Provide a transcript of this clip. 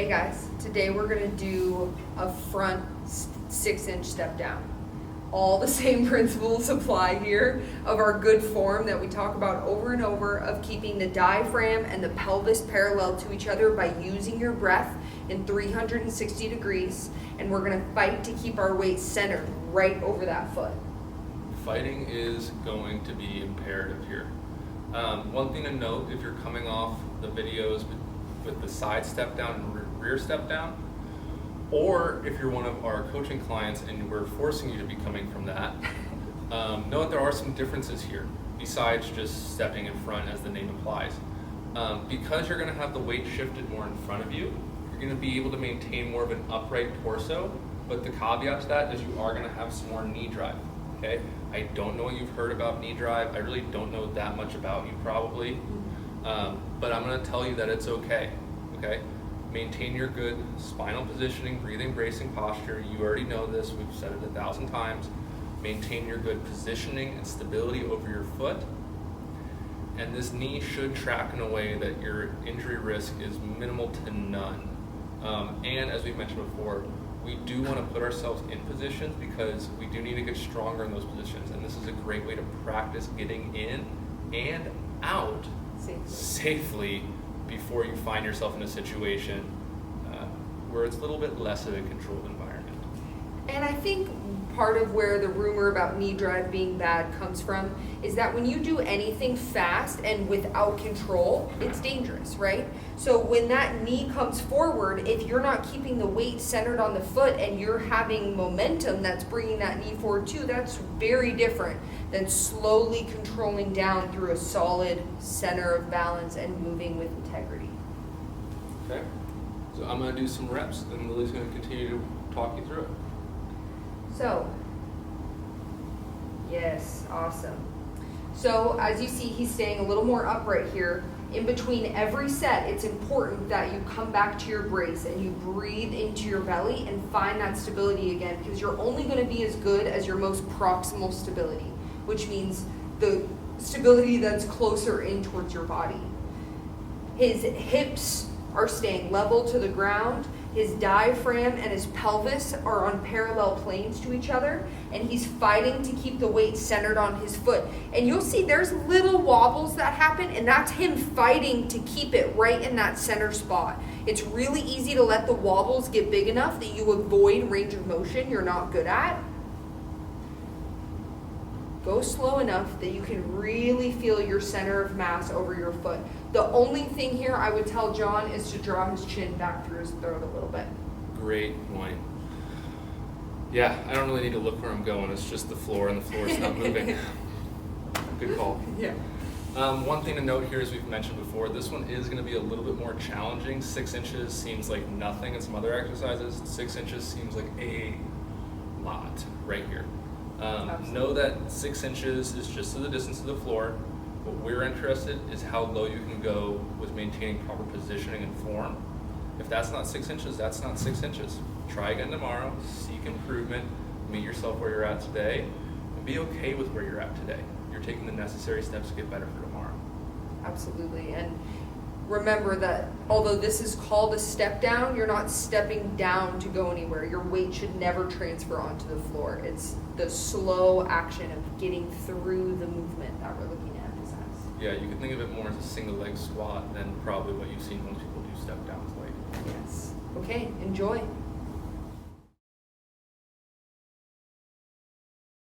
Hey guys, today we're going to do a front 6-inch step down. All the same principles apply here of our good form that we talk about over and over of keeping the diaphragm and the pelvis parallel to each other by using your breath in 360 degrees, and we're going to fight to keep our weight centered right over that foot. Fighting is going to be imperative here. One thing to note, if you're coming off the videos with the side step down and rear step down, or if you're one of our coaching clients and we're forcing you to be coming from that, know that there are some differences here besides just stepping in front as the name implies. Because you're going to have the weight shifted more in front of you, you're going to be able to maintain more of an upright torso, but the caveat to that is you are going to have some more knee drive. Okay, I don't know what you've heard about knee drive. I really don't know that much about you probably, but I'm going to tell you that it's okay. Okay, maintain your good spinal positioning, breathing, bracing posture. You already know this. We've said it 1,000 times. Maintain your good positioning and stability over your foot, and this knee should track in a way that your injury risk is minimal to none. And as we mentioned before, we do want to put ourselves in positions because we do need to get stronger in those positions, and this is a great way to practice getting in and out safely before you find yourself in a situation where it's a little bit less of a controlled environment. And I think part of where the rumor about knee drive being bad comes from is that when you do anything fast and without control, it's dangerous, right? So when that knee comes forward, if you're not keeping the weight centered on the foot and you're having momentum that's bringing that knee forward too, that's very different than slowly controlling down through a solid center of balance and moving with integrity. Okay, so I'm going to do some reps and Lily's going to continue to talk you through it. So, yes, awesome. So as you see, he's staying a little more upright here. In between every set, it's important that you come back to your brace and you breathe into your belly and find that stability again, because you're only going to be as good as your most proximal stability, which means the stability that's closer in towards your body. His hips are staying level to the ground. His diaphragm and his pelvis are on parallel planes to each other, and he's fighting to keep the weight centered on his foot. And you'll see there's little wobbles that happen, and that's him fighting to keep it right in that center spot. It's really easy to let the wobbles get big enough that you avoid range of motion you're not good at. Go slow enough that you can really feel your center of mass over your foot. The only thing here I would tell John is to draw his chin back through his throat a little bit. Great point. Yeah, I don't really need to look where I'm going. It's just the floor, and the floor is not moving. Good call. Yeah. One thing to note here, as we've mentioned before, this one is going to be a little bit more challenging. 6 inches seems like nothing in some other exercises. 6 inches seems like a lot right here. Know that 6 inches is just to the distance of the floor. What we're interested is how low you can go with maintaining proper positioning and form. If that's not 6 inches, that's not 6 inches. Try again tomorrow, seek improvement, meet yourself where you're at today, and be okay with where you're at today. You're taking the necessary steps to get better for tomorrow. Absolutely. And remember that although this is called a step down, you're not stepping down to go anywhere. Your weight should never transfer onto the floor. It's the slow action of getting through the movement that we're looking at emphasize. Yeah, you can think of it more as a single leg squat than probably what you've seen most people do step downs like. Yes. Okay, enjoy.